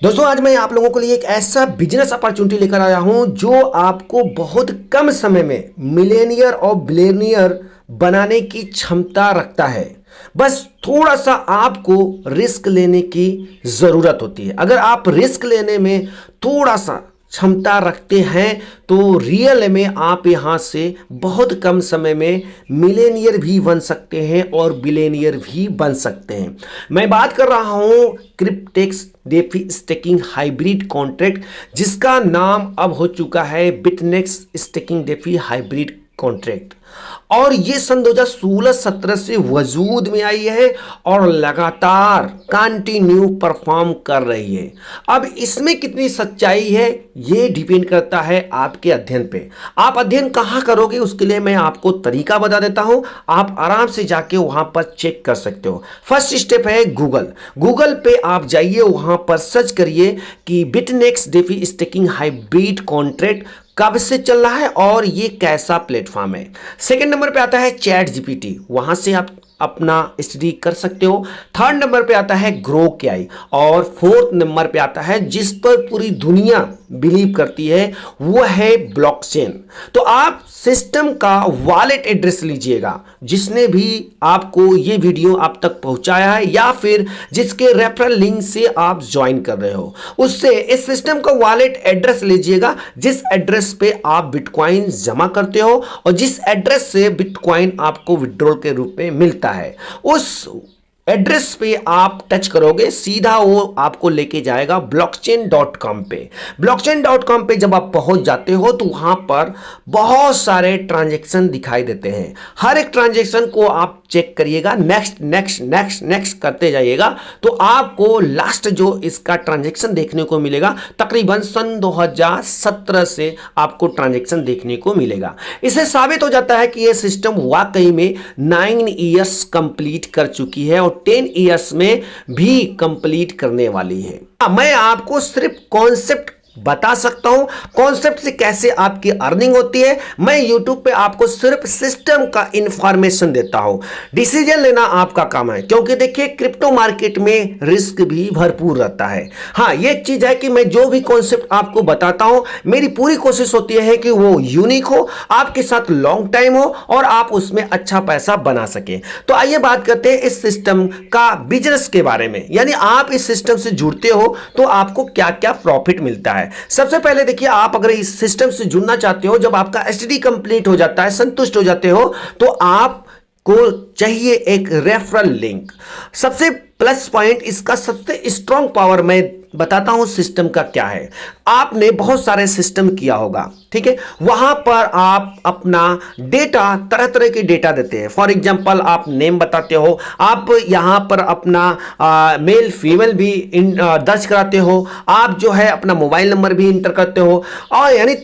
दोस्तों आज मैं आप लोगों के लिए एक ऐसा बिजनेस अपॉर्चुनिटी लेकर आया हूं जो आपको बहुत कम समय में मिलेनियर और बिलियनियर बनाने की क्षमता रखता है। बस थोड़ा सा आपको रिस्क लेने की ज़रूरत होती है। अगर आप रिस्क लेने में थोड़ा सा क्षमता रखते हैं तो रियल में आप यहां से बहुत कम समय में मिलेनियर भी बन सकते हैं और बिलेनियर भी बन सकते हैं। मैं बात कर रहा हूं क्रिप्टेक्स डेफी स्टेकिंग हाइब्रिड कॉन्ट्रैक्ट, जिसका नाम अब हो चुका है बिटनेक्स स्टेकिंग डेफी हाइब्रिड कॉन्ट्रैक्ट। और ये सन 2016-17 से वजूद में आई है और लगातार कंटिन्यू परफॉर्म कर रही है। अब इसमें कितनी सच्चाई है ये डिपेंड करता है आपके अध्ययन पे। आप अध्ययन कहाँ करोगे उसके लिए मैं आपको तरीका बता देता हूँ। आप आराम से जाके वहां पर चेक कर सकते हो। फर्स्ट स्टेप है गूगल पे आप जाइए, वहां पर सर्च करिए कि बिटनेक्स डेफी स्टेकिंग हाइब्रिड कॉन्ट्रैक्ट कब से चल रहा है और ये कैसा प्लेटफॉर्म है। सेकंड नंबर पे आता है चैट जीपीटी, वहां से आप अपना स्टडी कर सकते हो। थर्ड नंबर पे आता है ग्रोक एआई और फोर्थ नंबर पे आता है जिस पर पूरी दुनिया बिलीव करती है वो है ब्लॉकचेन। तो आप सिस्टम का वॉलेट एड्रेस लीजिएगा, जिसने भी आपको ये वीडियो आप तक पहुंचाया है या फिर जिसके रेफरल लिंक से आप ज्वाइन कर रहे हो, उससे इस सिस्टम का वॉलेट एड्रेस लीजिएगा जिस एड्रेस पे आप बिटकॉइन जमा करते हो और जिस एड्रेस से बिटकॉइन आपको विड्रॉल के रूप में मिलता है। उस एड्रेस पे आप टच करोगे सीधा वो आपको लेके जाएगा blockchain.com पे। blockchain.com पे जब आप पहुंच जाते हो तो वहां पर बहुत सारे ट्रांजैक्शन दिखाई देते हैं। हर एक ट्रांजैक्शन को आप चेक करिएगा, नेक्स्ट नेक्स्ट नेक्स्ट नेक्स्ट करते जाइएगा तो आपको लास्ट जो इसका ट्रांजैक्शन देखने को मिलेगा तकरीबन सन 2017 से आपको ट्रांजैक्शन देखने को मिलेगा। इससे साबित हो जाता है कि यह सिस्टम वाकई में 9 ईयर्स कंप्लीट कर चुकी है और 10 ईयर्स में भी कंप्लीट करने वाली है। मैं आपको सिर्फ कॉन्सेप्ट बता सकता हूं, कॉन्सेप्ट से कैसे आपकी अर्निंग होती है। मैं YouTube पे आपको सिर्फ सिस्टम का इंफॉर्मेशन देता हूं, डिसीजन लेना आपका काम है। क्योंकि देखिए क्रिप्टो मार्केट में रिस्क भी भरपूर रहता है। हाँ, ये एक चीज है कि मैं जो भी कॉन्सेप्ट आपको बताता हूं मेरी पूरी कोशिश होती है कि वो यूनिक हो, आपके साथ लॉन्ग टाइम हो और आप उसमें अच्छा पैसा बना सके। तो आइए बात करते हैं इस सिस्टम का बिजनेस के बारे में, यानी आप इस सिस्टम से जुड़ते हो तो आपको क्या क्या प्रॉफिट मिलता है। सबसे पहले देखिए, आप अगर इस सिस्टम से जुड़ना चाहते हो, जब आपका एसटीडी कंप्लीट हो जाता है, संतुष्ट हो जाते हो, तो आपको चाहिए एक रेफरल लिंक। सबसे प्लस पॉइंट, इसका सबसे स्ट्रॉन्ग पावर मैं बताता हूं सिस्टम का क्या है। आपने बहुत सारे सिस्टम किया होगा, ठीक है, वहां पर आप अपना डेटा, तरह तरह के डेटा देते हैं। फॉर एग्जांपल आप नेम बताते हो, आप यहां पर अपना मेल फीमेल भी दर्ज कराते हो, आप जो है अपना मोबाइल नंबर भी इंटर करते हो। और यानी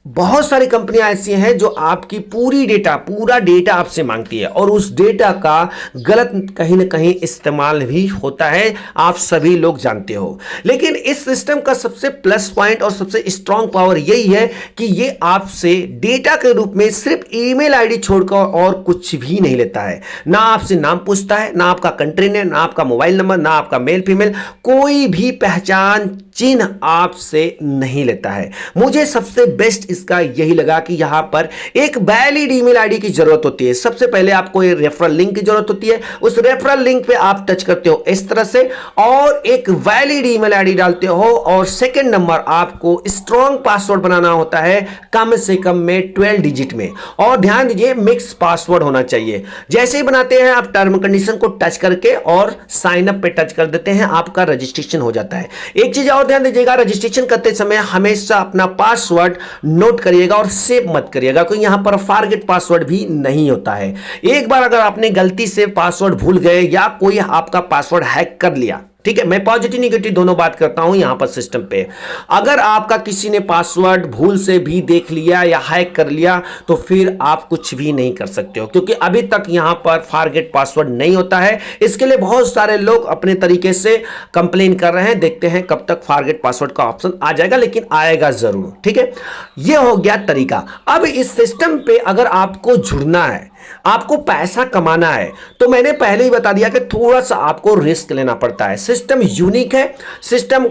बहुत सारी कंपनियां ऐसी हैं जो आपकी पूरा डेटा आपसे मांगती है और उस डेटा का गलत कहीं ना कहीं इस्तेमाल भी होता है, आप सभी लोग जानते हो। लेकिन इस सिस्टम का सबसे प्लस पॉइंट और सबसे स्ट्रांग पावर यही है कि ये आपसे डेटा के रूप में सिर्फ ईमेल आईडी छोड़कर और कुछ भी नहीं लेता है। ना आपसे नाम पूछता है, ना आपका कंट्री नेम, ना आपका मोबाइल नंबर, ना आपका मेल फीमेल, कोई भी पहचान चिन्ह आपसे नहीं लेता है। मुझे सबसे बेस्ट इसका यही लगा कि यहां पर एक वैलिड ईमेल आईडी की जरूरत होती है। सबसे पहले आपको एक रेफरल लिंक की जरूरत होती है, उस रेफरल लिंक पे आप टच करते हो इस तरह से और एक वैलिड ईमेल आईडी डालते हो और सेकंड नंबर आपको स्ट्रॉन्ग पासवर्ड बनाना होता है, कम से कम में 12 डिजिट में। और ध्यान दीजिए मिक्स पासवर्ड होना चाहिए। जैसे ही बनाते हैं आप टर्म कंडीशन को टच करके और साइन अप पे टच कर देते हैं, आपका रजिस्ट्रेशन हो जाता है। एक चीज और ध्यान दीजिएगा, रजिस्ट्रेशन करते समय हमेशा अपना पासवर्ड नोट करिएगा और सेव मत करिएगा, क्योंकि यहां पर फॉरगेट पासवर्ड भी नहीं होता है। एक बार अगर आपने गलती से पासवर्ड भूल गए या कोई आपका पासवर्ड हैक कर लिया, ठीक है, मैं पॉजिटिव निगेटिव दोनों बात करता हूं यहां पर सिस्टम पे, अगर आपका किसी ने पासवर्ड भूल से भी देख लिया या हैक कर लिया तो फिर आप कुछ भी नहीं कर सकते हो, क्योंकि अभी तक यहां पर फॉरगेट पासवर्ड नहीं होता है। इसके लिए बहुत सारे लोग अपने तरीके से कंप्लेन कर रहे हैं, देखते हैं कब तक फॉरगेट पासवर्ड का ऑप्शन आ जाएगा, लेकिन आएगा जरूर, ठीक है। यह हो गया तरीका। अब इस सिस्टम पे अगर आपको जुड़ना है, आपको पैसा कमाना है, तो मैंने पहले ही बता दिया कि थोड़ा सा आपको रिस्क लेना पड़ता है। सिस्टम यूनिक है, सिस्टम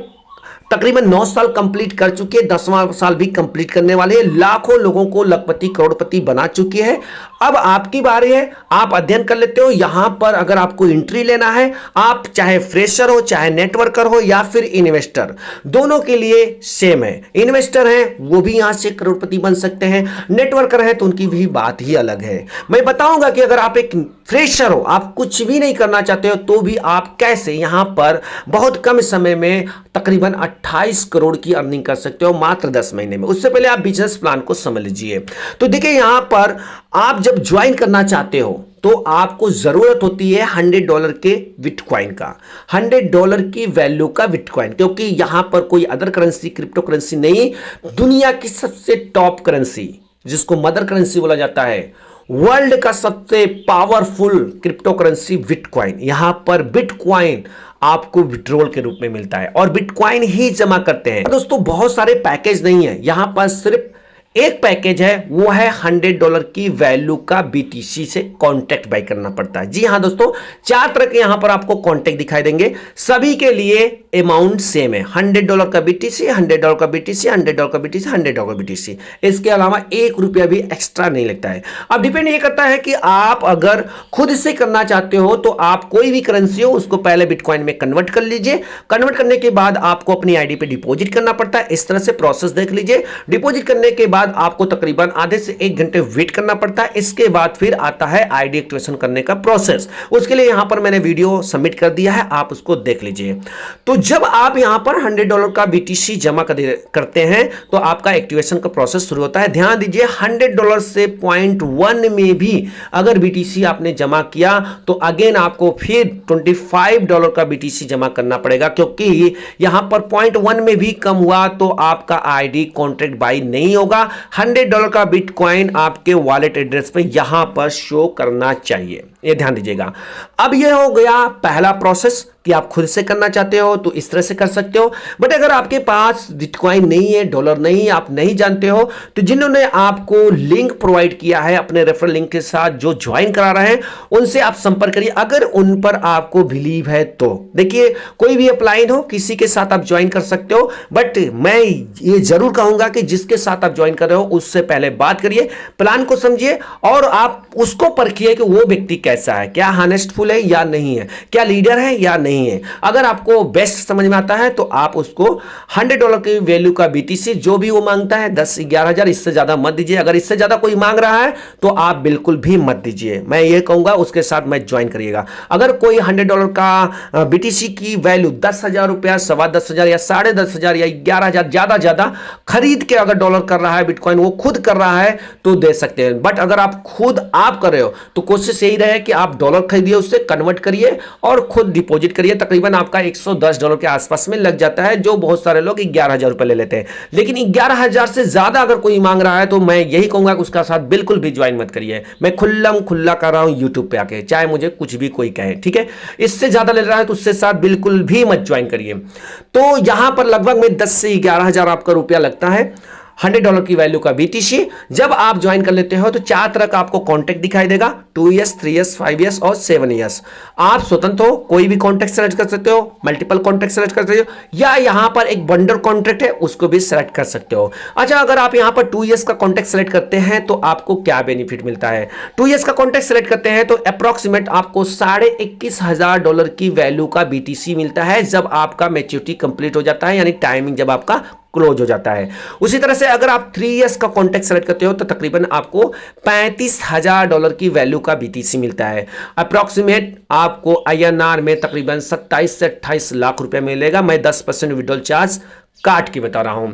तकरीबन 9 साल कंप्लीट कर चुकी है, 10वां साल भी कंप्लीट करने वाले हैं, लाखों लोगों को लखपति करोड़पति बना चुकी है। अब आपकी बारी है, आप अध्ययन कर लेते हो। यहां पर अगर आपको एंट्री लेना है, आप चाहे फ्रेशर हो, चाहे नेटवर्कर हो या फिर इन्वेस्टर, दोनों के लिए सेम है। इन्वेस्टर हैं वो भी यहां से करोड़पति बन सकते हैं, नेटवर्कर हैं तो उनकी भी बात ही अलग है। मैं बताऊंगा कि अगर आप एक फ्रेशर हो, आप कुछ भी नहीं करना चाहते हो, तो भी आप कैसे यहां पर बहुत कम समय में तकरीबन 28 करोड़ की अर्निंग कर सकते हो मात्र 10 महीने में। उससे पहले आप बिजनेस प्लान को समझ लीजिए। तो देखिए यहां पर आप जब ज्वाइन करना चाहते हो तो आपको जरूरत होती है $100 के बिटकॉइन का, $100 की वैल्यू का बिटकॉइन, क्योंकि यहां पर कोई अदर करेंसी, क्रिप्टो करेंसी नहीं, दुनिया की सबसे टॉप करेंसी जिसको मदर करेंसी बोला जाता है, वर्ल्ड का सबसे पावरफुल क्रिप्टो करेंसी बिटकॉइन। यहां पर बिटकॉइन आपको विड्रॉल के रूप में मिलता है और बिटकॉइन ही जमा करते हैं। दोस्तों बहुत सारे पैकेज नहीं है, यहां पर सिर्फ एक पैकेज है, वो है $100 की वैल्यू का BTC से कॉन्ट्रैक्ट बाय करना पड़ता है। जी हां दोस्तों, 4 तरह के यहां पर आपको कॉन्ट्रैक्ट दिखाई देंगे, सभी के लिए अमाउंट सेम है, $100 का BTC, $100 का BTC, $100 का BTC, $100 का BTC। इसके अलावा ₹1 भी एक्स्ट्रा नहीं लगता है। अब डिपेंड ये करता है कि आप अगर खुद से करना चाहते हो तो आप कोई भी करेंसी हो उसको पहले बिटकॉइन में कन्वर्ट कर लीजिए। कन्वर्ट करने के बाद आपको अपनी आईडी पे डिपॉजिट करना पड़ता है। इस तरह से प्रोसेस देख लीजिए। डिपॉजिट करने के बाद आपको तकरीबन आधे से 1 घंटे वेट करना पड़ता है। इसके बाद फिर आता है आईडी एक्टिवेशन करने का प्रोसेस। उसके लिए यहां पर मैंने वीडियो सबमिट कर दिया है, आप उसको देख लीजिए। तो जब आप यहां पर $100 का BTC जमा करते हैं तो आपका एक्टिवेशन का प्रोसेस शुरू होता है। ध्यान दीजिए, $100 से 0.1 में भी अगर BTC आपने जमा किया तो अगेन आपको फिर $25 का BTC जमा करना पड़ेगा, क्योंकि यहां पर 0.1 में भी कम हुआ तो आपका आईडी कॉन्ट्रैक्ट बाई नहीं होगा। $100 का बिटकॉइन आपके वॉलेट एड्रेस पे यहां पर शो करना चाहिए, ये ध्यान दीजिएगा। अब ये हो गया पहला प्रोसेस कि आप खुद से करना चाहते हो तो इस तरह से कर सकते हो। बट अगर आपके पास बिटकॉइन नहीं है, डॉलर नहीं है, आप नहीं जानते हो, तो जिन्होंने आपको लिंक प्रोवाइड किया है अपने रेफरल लिंक के साथ जो ज्वाइन करा रहे हैं उनसे आप संपर्क करिए, अगर उन पर आपको बिलीव है तो। देखिए कोई भी अपलाइन हो, किसी के साथ आप ज्वाइन कर सकते हो, बट मैं ये जरूर कहूंगा कि जिसके साथ आप ज्वाइन कर रहे हो उससे पहले बात करिए, प्लान को समझिए और आप उसको परखिए कि वो व्यक्ति कैसा है, क्या हॉनेस्टफुल है या नहीं है, क्या लीडर है या नहीं है। अगर आपको बेस्ट समझ में आता है तो आप उसको $100 की वैल्यू का BTC जो भी वो मांगता है 10-11 हज़ार, इससे ज्यादा मत दीजिए। अगर इससे ज्यादा कोई मांग रहा है तो आप बिल्कुल भी मत दीजिए, मैं ये कहूंगा उसके साथ मैं ज्वाइन करिएगा। अगर कोई $100 का BTC की वैल्यू 10,000 रुपया, 10,15,000 या 10,500 या 11,000 ज्यादा खरीद के अगर डॉलर कर रहा है, बिटकॉइन वो खुद कर रहा है तो दे सकते हैं। बट अगर आप खुद आप कर रहे हो तो कोशिश यही रहे कि आप डॉलर खरीदिए, उससे कन्वर्ट करिए और खुद डिपॉजिट करिए। तकरीबन आपका $110 के आसपास में लग जाता है, जो बहुत सारे लोग 11,000 रुपए ले लेते हैं। लेकिन 11,000 से ज्यादा अगर कोई मांग रहा है तो मैं यही कहूंगा कि उसका साथ बिल्कुल भी ज्वाइन मत करिए। मैं खुल्ला कर रहा हूं यूट्यूब पे आके, चाहे मुझे कुछ भी कोई कहे, ठीक है। इससे ज्यादा ले रहा है तो उससे साथ बिल्कुल भी मत ज्वाइन करिए। तो यहां पर लगभग में 10 से 11,000 आपका रुपया लगता है $100 की वैल्यू का BTC। जब आप ज्वाइन कर लेते हो तो 4 तरह का आपको कॉन्ट्रैक्ट दिखाई देगा, 2 ईयर्स, 3 ईयर्स, 5 ईयर्स और 7 ईयर्स। आप स्वतंत्र हो, कोई भी कॉन्ट्रैक्ट सेलेक्ट कर सकते हो, मल्टीपल कॉन्ट्रैक्ट सेलेक्ट कर सकते हो, या यहां पर एक बंडल कॉन्ट्रैक्ट है उसको भी सेलेक्ट कर सकते हो। अच्छा, अगर आप यहां पर 2 ईयर्स का कॉन्ट्रैक्ट सेलेक्ट करते हैं तो आपको क्या बेनिफिट मिलता है। 2 ईयर्स का कॉन्ट्रैक्ट सेलेक्ट करते हैं तो अप्रोक्सीमेट आपको $21,500 की वैल्यू का BTC मिलता है जब आपका मैच्योरिटी कंप्लीट हो जाता है, यानी टाइमिंग जब आपका क्लोज हो जाता है। उसी तरह से अगर आप 3 ईयर्स का कॉन्ट्रैक्ट सेलेक्ट करते हो तो तकरीबन आपको $35,000 की वैल्यू का BTC मिलता है। अप्रोक्सीमेट आपको INR में तकरीबन 27 से 28 लाख रुपए मिलेगा। मैं 10% विड्रॉल चार्ज काट के बता रहा हूं।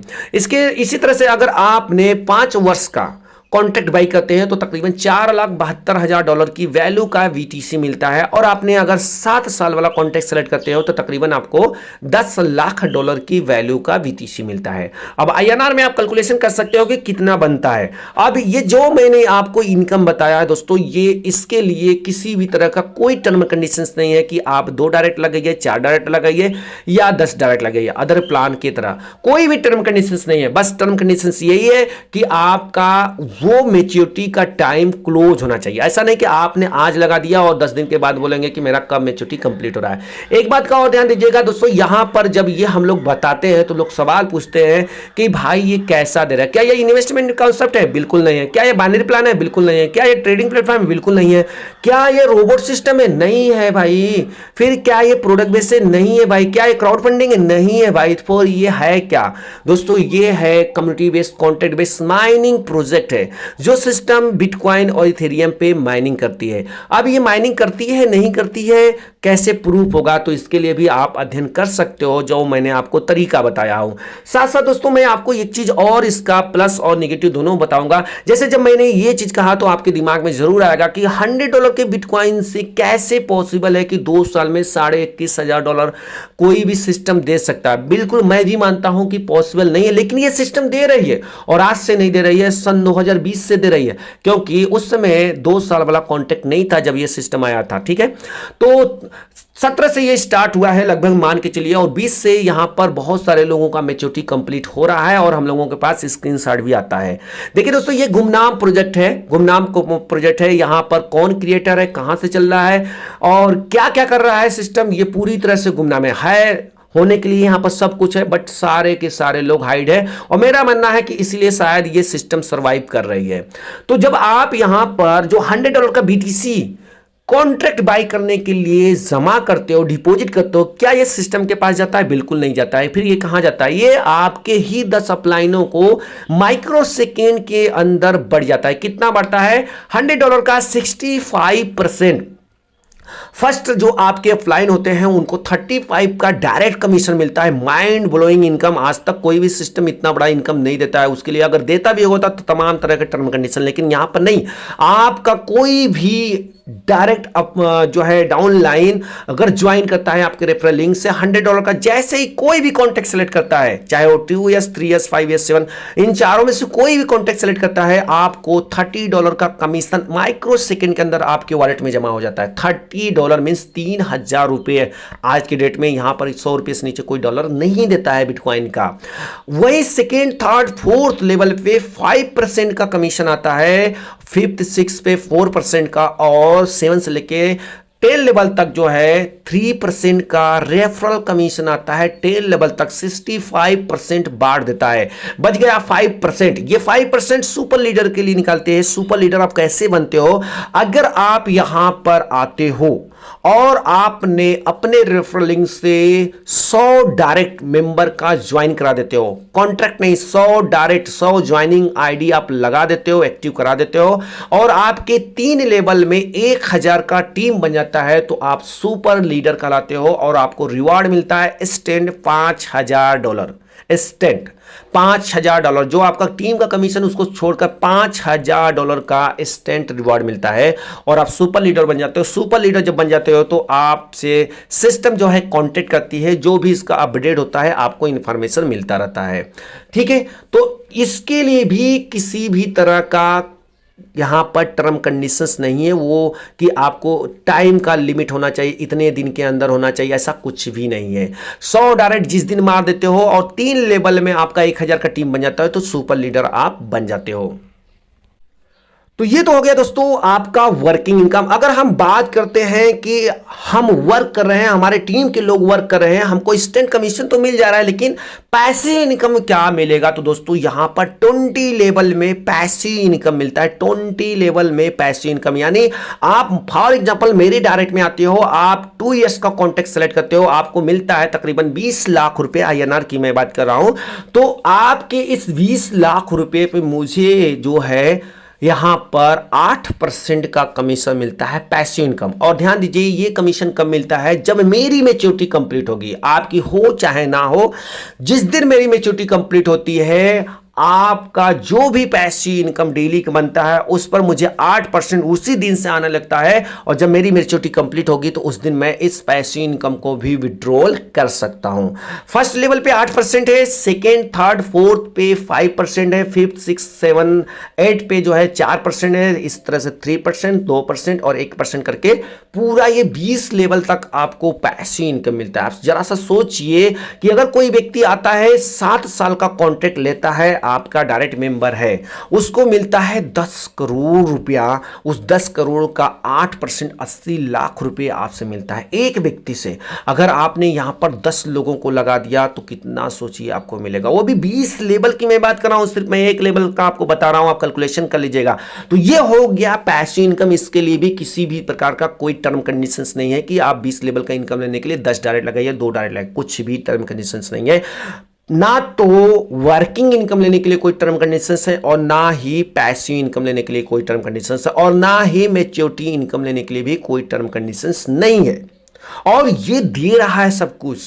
इसी तरह से अगर आपने 5 वर्ष का कॉन्ट्रैक्ट बाई करते हैं तो तकरीबन $4,72,000 की वैल्यू का BTC मिलता है, और आपने अगर 7 साल वाला कॉन्ट्रैक्ट सेलेक्ट करते हो तो तकरीबन आपको $10 लाख की वैल्यू का BTC मिलता है। अब INR में आप कैलकुलेशन कर सकते हो कि कितना बनता है। अब ये जो मैंने आपको इनकम बताया है दोस्तों, ये इसके लिए किसी भी तरह का कोई टर्म कंडीशंस नहीं है कि आप 2 डायरेक्ट लगाइए, 4 डायरेक्ट लगाइए या 10 डायरेक्ट लगाइए अदर प्लान की तरह, कोई भी टर्म कंडीशंस नहीं है। बस टर्म कंडीशंस यही है कि आपका वो मैच्योरिटी का टाइम क्लोज होना चाहिए। ऐसा नहीं कि आपने आज लगा दिया और 10 दिन के बाद बोलेंगे कि मेरा कब मैच्योरिटी कंप्लीट हो रहा है। एक बात का और ध्यान दीजिएगा दोस्तों, यहां पर जब ये हम लोग बताते हैं तो लोग सवाल पूछते हैं कि भाई ये कैसा दे रहा है, क्या ये इन्वेस्टमेंट कॉन्सेप्ट है? बिल्कुल नहीं है। क्या ये बाइनरी प्लान है? बिल्कुल नहीं है। क्या ये ट्रेडिंग प्लेटफॉर्म है? बिल्कुल नहीं है। क्या ये रोबोट सिस्टम है? नहीं है भाई। फिर क्या ये प्रोडक्ट बेस है? नहीं है भाई। क्या ये क्राउड फंडिंग है? नहीं है भाई। फिर ये है क्या दोस्तों? ये है community based contract based mining project है, जो सिस्टम बिटकॉइन और इथेरियम पे माइनिंग करती है। अब ये माइनिंग करती है नहीं करती है, कैसे प्रूफ होगा? तो इसके लिए भी आप अध्ययन कर सकते हो, जो मैंने आपको तरीका बताया हूं। साथ साथ दोस्तों मैं आपको एक चीज और, इसका प्लस और नेगेटिव दोनों बताऊंगा। जैसे जब मैंने ये चीज कहा तो आपके दिमाग में जरूर आएगा कि $100 के बिटकॉइन से कैसे पॉसिबल है कि 2 साल में $21,500 कोई भी सिस्टम दे सकता है। बिल्कुल मैं भी मानता हूं कि पॉसिबल नहीं है, लेकिन ये सिस्टम दे रही है, और आज से नहीं दे रही है, सन 2020 से दे रही है, क्योंकि उस समय 2 साल वाला कॉन्ट्रैक्ट नहीं था जब ये सिस्टम आया था। ठीक है, तो 17 से ये स्टार्ट हुआ है लगभग, मान के चलिए, और 20 से यहां पर बहुत सारे लोगों का मैच्योरिटी कंप्लीट हो रहा है, और हम लोगों के पास स्क्रीनशॉट भी आता है। देखिए दोस्तों, ये गुमनाम प्रोजेक्ट है, गुमनाम प्रोजेक्ट है। यहां पर कौन क्रिएटर है, कहां से चल रहा है और क्या क्या कर रहा है सिस्टम, ये पूरी तरह से गुमनाम है। होने के लिए यहां पर सब कुछ है, बट सारे के सारे लोग हाइड है, और मेरा मानना है कि इसलिए शायद ये सिस्टम सरवाइव कर रही है। तो जब आप यहां पर जो $100 का बीटीसी कॉन्ट्रैक्ट बाय करने के लिए जमा करते हो, डिपॉजिट करते हो, क्या ये सिस्टम के पास जाता है? बिल्कुल नहीं जाता है। फिर ये कहां जाता है? ये आपके ही 10 अपलाइनों को माइक्रो सेकेंड के अंदर बढ़ जाता है। कितना बढ़ता है? $100 का 65%। फर्स्ट जो आपके ऑफलाइन होते हैं उनको 35 का डायरेक्ट कमीशन मिलता है। माइंड ब्लोइंग इनकम, आज तक कोई भी सिस्टम इतना बड़ा इनकम नहीं देता है। उसके लिए अगर देता भी होता तो तमाम तरह के टर्म कंडीशन, लेकिन यहां पर नहीं। आपका कोई भी डायरेक्ट जो है डाउनलाइन अगर ज्वाइन करता है आपके रेफरल लिंक से, $100 का जैसे ही कोई भी कॉन्टैक्ट सेलेक्ट करता है, चाहे वो 2 ईयर्स, 3 ईयर्स, 5 ईयर्स, 7, इन चारों में से कोई भी कॉन्टैक्ट सेलेक्ट करता है, आपको $30 का कमीशन माइक्रो सेकंड के अंदर आपके वॉलेट में जमा हो जाता है। $30 मीन्स 3,000 रुपये। आज के डेट में यहां पर 100 रुपये से नीचे कोई डॉलर नहीं देता है बिटकॉइन का। वही सेकेंड, थर्ड, फोर्थ लेवल पे 5% का कमीशन आता है, 5th, 6th पे 4% का, और 7 से लेके 10 लेवल तक जो है 3% का रेफरल कमीशन आता है। 10 लेवल तक 65% बांट देता है। बच गया 5%। ये 5% सुपर लीडर के लिए निकालते हैं। सुपर लीडर आप कैसे बनते हो? अगर आप यहां पर आते हो और आपने अपने रेफरल लिंक से 100 डायरेक्ट मेंबर का ज्वाइन करा देते हो, कॉन्ट्रैक्ट नहीं, 100 डायरेक्ट, 100 ज्वाइनिंग आईडी आप लगा देते हो, एक्टिव करा देते हो, और आपके 3 लेवल में 1000 का टीम बन जाता है, तो आप सुपर लीडर कहलाते हो, और आपको रिवार्ड मिलता है स्टैंड $5,000। स्टैंड $5,000, जो आपका टीम का कमीशन उसको छोड़कर $5,000 का इंस्टेंट रिवॉर्ड मिलता है, और आप सुपर लीडर बन जाते हो। सुपर लीडर जब बन जाते हो तो आपसे सिस्टम जो है कांटेक्ट करती है, जो भी इसका अपडेट होता है आपको इंफॉर्मेशन मिलता रहता है। ठीक है, तो इसके लिए भी किसी भी तरह का यहां पर टर्म कंडीशंस नहीं है, वो कि आपको टाइम का लिमिट होना चाहिए, इतने दिन के अंदर होना चाहिए, ऐसा कुछ भी नहीं है। 100 डायरेक्ट जिस दिन मार देते हो और 3 लेवल में आपका 1000 का टीम बन जाता है, तो सुपर लीडर आप बन जाते हो। तो ये तो हो गया दोस्तों आपका वर्किंग इनकम। अगर हम बात करते हैं कि हम वर्क कर रहे हैं, हमारे टीम के लोग वर्क कर रहे हैं, हमको इंस्टेंट कमीशन तो मिल जा रहा है, लेकिन पैसिव इनकम क्या मिलेगा? तो दोस्तों यहां पर 20 लेवल में पैसिव इनकम मिलता है। 20 लेवल में पैसिव इनकम, यानी आप फॉर एग्जांपल मेरे डायरेक्ट में आते हो, आप 2 ईयर्स का कॉन्ट्रैक्ट सेलेक्ट करते हो, आपको मिलता है तकरीबन 20 लाख रुपए, INR की मैं बात कर रहा हूं। तो आपके इस 20 लाख रुपए पे मुझे जो है यहां पर 8% का कमीशन मिलता है, पैसिव इनकम। और ध्यान दीजिए, ये कमीशन कब मिलता है? जब मेरी मैच्योरिटी कंप्लीट होगी, आपकी हो चाहे ना हो। जिस दिन मेरी मैच्योरिटी कंप्लीट होती है, आपका जो भी पैसिव इनकम डेली का बनता है उस पर मुझे 8% उसी दिन से आने लगता है, और जब मेरी मैच्योरिटी कंप्लीट होगी तो उस दिन मैं इस पैसिव इनकम को भी विड्रॉल कर सकता हूं। फर्स्ट लेवल पे 8% है, सेकेंड, थर्ड, फोर्थ पे 5% है, 5th, 6th, 7, 8 पे जो है 4% है, इस तरह से 3%, 2% और 1% करके पूरा ये 20 लेवल तक आपको पैसिव इनकम मिलता है। आप जरा सा सोचिए कि अगर कोई व्यक्ति आता है 7 साल का कॉन्ट्रैक्ट लेता है, आपका डायरेक्ट मेंबर है उसको मिलता है 10 करोड़ रुपया। उस 10 करोड़ का 8% 80 लाख रुपए आपसे मिलता है एक व्यक्ति से। अगर आपने यहां पर 10 लोगों को लगा दिया तो कितना सोचिए आपको मिलेगा, वो भी 20 लेवल की मैं बात कर रहा हूं, सिर्फ मैं एक लेवल का आपको बता रहा हूं, आप कैलकुलेशन कर लीजिएगा। तो ये हो गया पैसिव इनकम। इसके लिए भी किसी भी प्रकार का कोई टर्म कंडीशंस नहीं है कि आप 20 लेवल का इनकम लेने के लिए 10 डायरेक्ट लगाइए 2 डायरेक्ट लगाइए, कुछ भी टर्म कंडीशंस नहीं है। ना तो वर्किंग इनकम लेने के लिए कोई टर्म कंडीशंस है और ना ही पैसिव इनकम लेने के लिए कोई टर्म कंडीशंस है और ना ही मैच्योरिटी इनकम लेने के लिए भी कोई टर्म कंडीशंस नहीं है। और ये दे रहा है सब कुछ।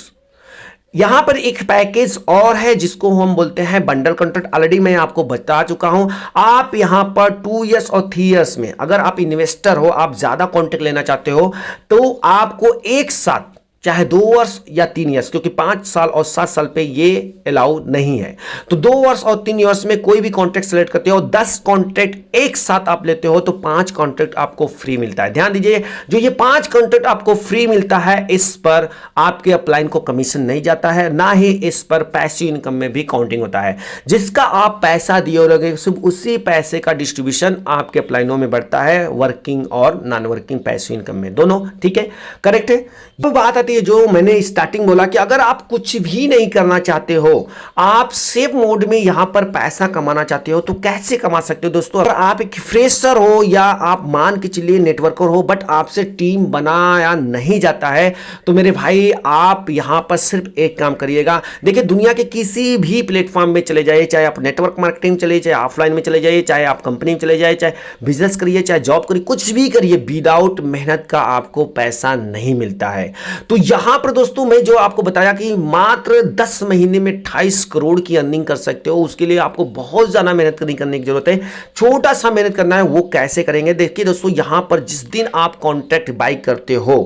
यहां पर एक पैकेज और है जिसको हम बोलते हैं बंडल कॉन्ट्रैक्ट। ऑलरेडी मैं आपको बता चुका हूं। आप यहां पर 2 इयर्स और 3 इयर्स में अगर आप इन्वेस्टर हो, आप ज्यादा कॉन्ट्रैक्ट लेना चाहते हो तो आपको एक साथ चाहे 2 वर्ष या 3 इयर्स, क्योंकि 5 साल और 7 साल पे ये अलाउ नहीं है, तो 2 वर्ष और 3 इयर्स में कोई भी कॉन्ट्रैक्ट सेलेक्ट करते हो, 10 कॉन्ट्रैक्ट एक साथ आप लेते हो तो 5 कॉन्ट्रैक्ट आपको फ्री मिलता है। ध्यान दीजिए, जो ये 5 कॉन्ट्रैक्ट आपको फ्री मिलता है इस पर आपके अपलाइन को कमीशन नहीं जाता है, ना ही इस पर पैसिव इनकम में भी काउंटिंग होता है। जिसका आप पैसा दिए रहोगे सिर्फ उसी पैसे का डिस्ट्रीब्यूशन आपके अपलाइनों में बढ़ता है, वर्किंग और नॉन वर्किंग पैसिव इनकम में दोनों। ठीक है, करेक्ट है। तो बात आती है जो मैंने स्टार्टिंग बोला कि अगर आप कुछ भी नहीं करना चाहते हो, आप सेफ मोड में यहां पर पैसा कमाना चाहते हो तो कैसे कमा सकते हो दोस्तों। अगर आप एक फ्रेशर हो या आप मान के चलिए नेटवर्कर हो बट आपसे टीम बनाया नहीं जाता है तो मेरे भाई आप यहां पर सिर्फ एक काम करिएगा। देखिए, दुनिया के किसी भी प्लेटफॉर्म में चले जाइए, चाहे आप नेटवर्क मार्केटिंग चले, चाहे ऑफलाइन में चले जाइए, चाहे आप कंपनी में चले जाइए, चाहे बिजनेस करिए, चाहे जॉब करिए, कुछ भी करिए, विदाउट मेहनत का आपको पैसा नहीं मिलता है। तो यहां पर दोस्तों मैं जो आपको बताया कि मात्र 10 महीने में 28 करोड़ की अर्निंग कर सकते हो, उसके लिए आपको बहुत ज्यादा मेहनत नहीं करने की जरूरत है, छोटा सा मेहनत करना है। वो कैसे करेंगे देखिए दोस्तों, यहां पर जिस दिन आप कॉन्ट्रैक्ट बाय करते हो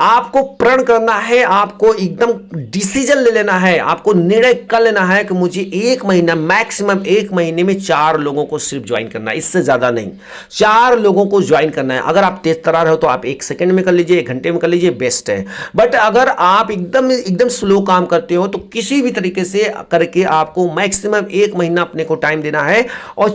आपको प्रण करना है, आपको एकदम डिसीजन ले लेना है, आपको निर्णय कर लेना है कि मुझे 1 महीना मैक्सिमम 1 महीने में 4 लोगों को सिर्फ ज्वाइन करना है, इससे ज्यादा नहीं, 4 लोगों को ज्वाइन करना है। अगर आप तेज तरार हो तो आप 1 सेकंड में कर लीजिए, 1 घंटे में कर लीजिए, बेस्ट है। बट अगर आप एकदम स्लो काम करते हो तो किसी भी तरीके से करके आपको मैक्सिमम 1 महीना अपने को टाइम देना है और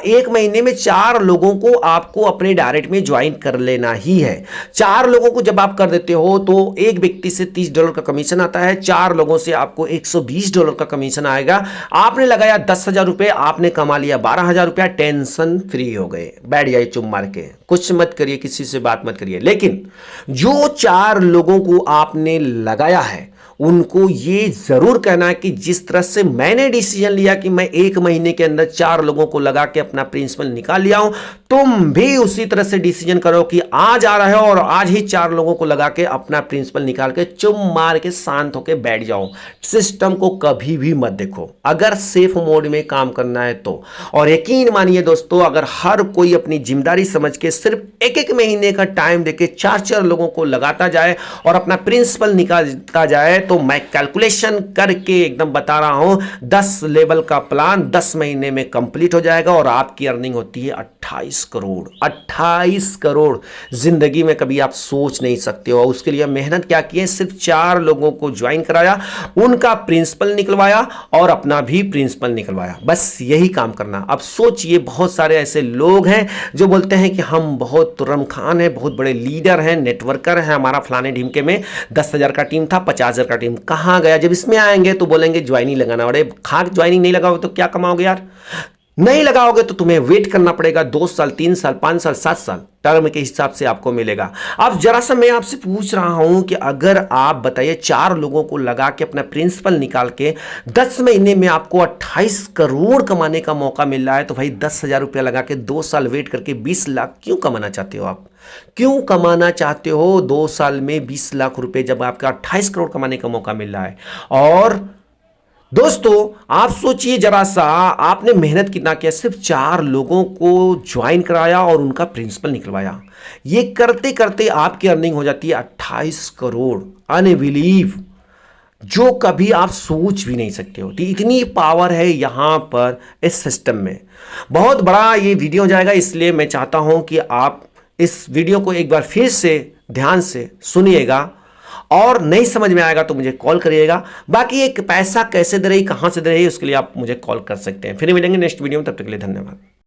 1 महीने में 4 लोगों को आपको अपने डायरेक्ट में ज्वाइन कर लेना ही है। 4 लोगों को जब आप कर देते हो तो एक व्यक्ति से $30 का कमीशन आता है, 4 लोगों से आपको $120 का कमीशन आएगा। आपने लगाया 10,000 रुपए, आपने कमा लिया 12,000 रुपया, टेंशन फ्री हो गए, बैठ जाइए चुप मार के, कुछ मत करिए, किसी से बात मत करिए। लेकिन जो 4 लोगों को आपने लगाया है उनको ये जरूर कहना है कि जिस तरह से मैंने डिसीजन लिया कि मैं 1 महीने के अंदर 4 लोगों को लगा के अपना प्रिंसिपल निकाल लिया हूं, तुम भी उसी तरह से डिसीजन करो कि आज आ रहे हो और आज ही 4 लोगों को लगा के अपना प्रिंसिपल निकाल के चुप मार के शांत होकर बैठ जाओ। सिस्टम को कभी भी मत देखो अगर सेफ मोड में काम करना है तो। और यकीन मानिए दोस्तों, अगर हर कोई अपनी जिम्मेदारी समझ के सिर्फ 1-1 महीने का टाइम देके 4-4 लोगों को लगाता जाए और अपना प्रिंसिपल निकालता जाए तो मैं कैलकुलेशन करके एकदम बता रहा हूं 10 लेवल का प्लान 10 महीने में कंप्लीट हो जाएगा और आपकी अर्निंग होती है 28 करोड़। 28 करोड़ जिंदगी में कभी आप सोच नहीं सकते हो। उसके लिए मेहनत क्या की है, सिर्फ 4 लोगों को ज्वाइन कराया, उनका प्रिंसिपल निकलवाया और अपना भी प्रिंसिपल निकलवाया, बस यही काम करना। अब सोचिए, बहुत सारे ऐसे लोग हैं जो बोलते हैं कि हम बहुत तुर्रम खान हैं, बहुत बड़े लीडर हैं, नेटवर्कर हैं, हमारा फलाने ढिमके में 10,000 का टीम था, 50,000 का टीम कहां गया। जब इसमें आएंगे तो बोलेंगे ज्वाइनिंग लगाना। अरे खाक, ज्वाइनिंग नहीं लगाओगे तो क्या कमाओगे यार। नहीं लगाओगे तो तुम्हें वेट करना पड़ेगा 2 साल, 3 साल, 5 साल, 7 साल, टर्म के हिसाब से आपको मिलेगा। अब जरा सा मैं आपसे पूछ रहा हूं कि अगर आप बताइए 4 लोगों को लगा के अपना प्रिंसिपल निकाल के 10 महीने में आपको 28 करोड़ कमाने का मौका मिल रहा है तो भाई 10,000 रुपया लगा के 2 साल वेट करके 20 लाख क्यों कमाना चाहते हो आप? क्यों कमाना चाहते हो 2 साल में 20 लाख रुपए जब आपका 28 करोड़ कमाने का मौका मिल रहा है? और दोस्तों आप सोचिए जरा सा, आपने मेहनत कितना किया, सिर्फ 4 लोगों को ज्वाइन कराया और उनका प्रिंसिपल निकलवाया। ये करते करते आपकी अर्निंग हो जाती है 28 करोड़। अनबिलीव, जो कभी आप सोच भी नहीं सकते हो। इतनी पावर है यहां पर इस सिस्टम में। बहुत बड़ा ये वीडियो जाएगा, इसलिए मैं चाहता हूं कि आप इस वीडियो को एक बार फिर से ध्यान से सुनिएगा और नहीं समझ में आएगा तो मुझे कॉल करिएगा। बाकी एक पैसा कैसे दे रही, कहां से दे रही, उसके लिए आप मुझे कॉल कर सकते हैं। फिर मिलेंगे नेक्स्ट वीडियो में, तब तक के लिए धन्यवाद।